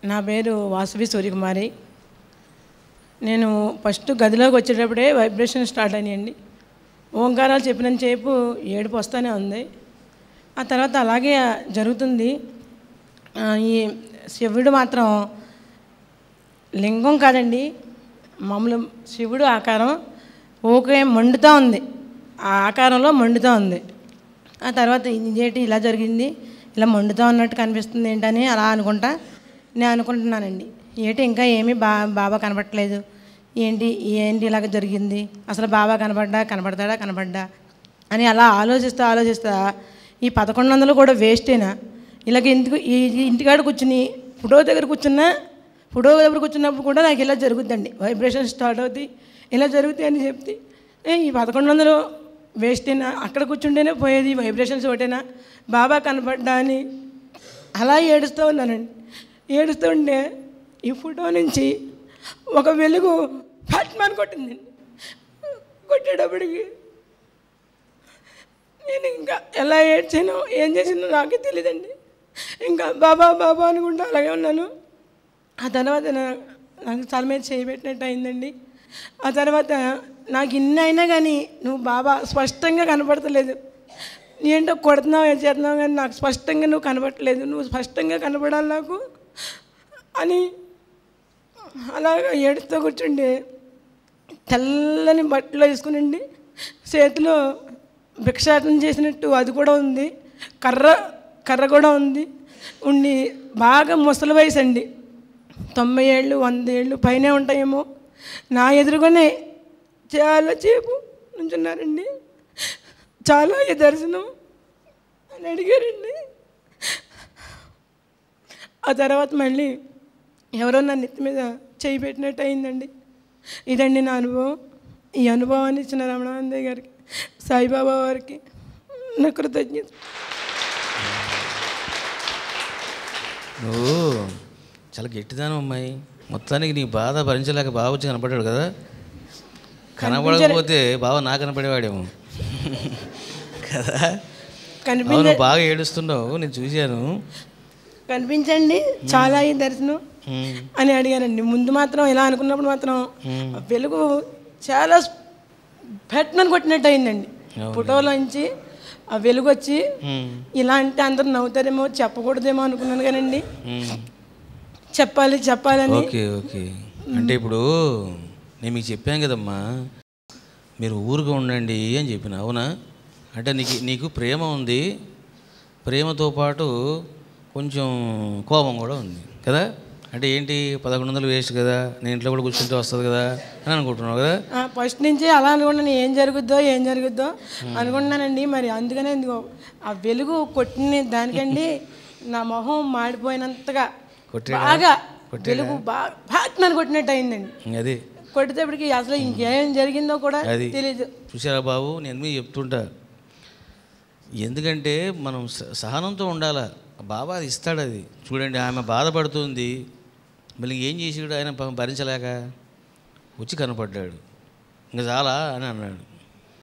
నా పేరు వాసవి సూర్యకుమారి. నేను ఫస్ట్ గదిలోకి వచ్చేటప్పుడే వైబ్రేషన్ స్టార్ట్ అయినాయండి. ఓంకారాలు చెప్పినంతసేపు ఏడుపు వస్తూనే ఉంది. ఆ తర్వాత అలాగే జరుగుతుంది. ఈ శివుడు మాత్రం లింగం కాదండి, మామూలు శివుడు ఆకారం ఓకే మండుతూ ఉంది, ఆ ఆకారంలో మండుతూ ఉంది. ఆ తర్వాత ఇదేంటి ఇలా జరిగింది, ఇలా మండుతూ ఉన్నట్టు కనిపిస్తుంది ఏంటని అలా నేను అనుకుంటున్నానండి. ఏంటి ఇంకా ఏమీ బాబా కనపడట్లేదు, ఏంటి ఇలాగ జరిగింది, అసలు బాబా కనపడతాడా అని అలా ఆలోచిస్తా ఈ 1100 కూడా వేస్టేనా, ఇలాగ ఎందుకు ఈ ఇంటికాడ కూర్చుని ఫోటో దగ్గర కూర్చున్నప్పుడు కూడా నాకు ఇలా జరుగుద్దండి, వైబ్రేషన్ స్టార్ట్ అవుతాయి, ఇలా జరుగుతాయి అని చెప్తే ఈ 1100 వేస్టేనా, అక్కడ కూర్చుంటేనే పోయేది, వైబ్రేషన్స్ ఒకటేనా, బాబా కనపడ్డా అని అలా ఏడుస్తూ ఉన్నానండి. ఏడుస్తూ ఉంటే ఈ ఫోటో నుంచి ఒక వెలుగు ఫట్మని కొట్టిందండి. కొట్టేటప్పటికి నేను ఇంకా ఎలా ఏడ్చానో ఏం చేసినో నాకే తెలియదండి. ఇంకా బాబా అనుకుంటా అలాగే ఉన్నాను. ఆ తర్వాత నాకు తల మీద చేయబెట్టినట్టు అయిందండి. ఆ తర్వాత నాకు ఇన్ని అయినా కానీ నువ్వు బాబా స్పష్టంగా కనపడతలేదు, ఏంటో కొడుతున్నావు ఏం చేస్తున్నావు కానీ నాకు స్పష్టంగా నువ్వు కనపడట్లేదు, నువ్వు స్పష్టంగా కనపడాలి నాకు అని అలాగా ఏడుస్తూ కూర్చుండి తెల్లని బట్టలు వేసుకునండి, చేతిలో భిక్షాటన చేసినట్టు అది కూడా ఉంది, కర్ర కూడా ఉండి బాగా ముసలి వయసు అండి, 90 ఏళ్ళు 100 ఏళ్ళు పైనే ఉంటాయేమో. నా ఎదురుగానే చాలా సేపు నుంచున్నారండి. చాలా ఈ దర్శనం అని అడిగారండి. ఆ తర్వాత మళ్ళీ ఎవరో నా నెత్తి మీద చేయి పెట్టినట్టు అయిందండి. ఇదండి నా అనుభవం. ఈ అనుభవాన్ని ఇచ్చిన రమణానందయ్య గారికి, సాయిబాబా వారికి నా కృతజ్ఞత. నువ్వు చాలా గట్టిదానం అమ్మాయి. మొత్తానికి నీ బాధ భరించలేక బావ వచ్చి కనపడ్డాడు కదా. కనపడకపోతే బావ నా కనపడేవాడేమో కదా. నువ్వు బాగా ఏడుస్తున్నావు, నేను చూశాను. కనిపించండి చాలా ఈ దర్శనం అని అడిగారండి. ముందు మాత్రం ఇలా అనుకున్నప్పుడు మాత్రం వెలుగు చాలా పెట్టనని కొట్టినట్టు అయిందండి. ఫోటోలోంచి ఆ వెలుగు వచ్చి ఇలా అంటే అందరూ నవ్వుతారేమో, చెప్పకూడదేమో అనుకున్నాను కానండి, చెప్పాలని. ఓకే అంటే ఇప్పుడు నేను మీకు చెప్పాను కదమ్మా, మీరు ఊరుగా ఉండండి అని చెప్పిన, అవునా? అంటే నీకు ప్రేమ ఉంది, ప్రేమతో పాటు కొంచెం కోపం కూడా ఉంది కదా. అంటే ఏంటి 1100 వేస్ట్ కదా, నేను ఇంట్లో కూడా కూర్చుంటే వస్తుంది కదా అని అనుకుంటున్నావు కదా. ఫస్ట్ నుంచి అలా అనుకున్నాను, ఏం జరుగుద్దో అనుకుంటున్నానండి. మరి అందుకనే ఆ వెలుగు కొట్టిన దానికండి నా మొహం మాడిపోయినంతగా బాగా వెలుగు బాగా కొట్టినట్టు అయిందండి. అది కొట్టేటప్పటికి అసలు ఇంకేం జరిగిందో కూడా తెలియదు. చూసారా బాబు, నేను మీకు చెప్తుంటా, ఎందుకంటే మనం సహనంతో ఉండాలా. బాబా అది ఇస్తాడు. అది చూడండి, ఆమె బాధపడుతుంది, మళ్ళీ ఏం చేసాడు ఆయన భరించలేక వచ్చి కనపడ్డాడు, ఇంకా చాలా అని అన్నాడు.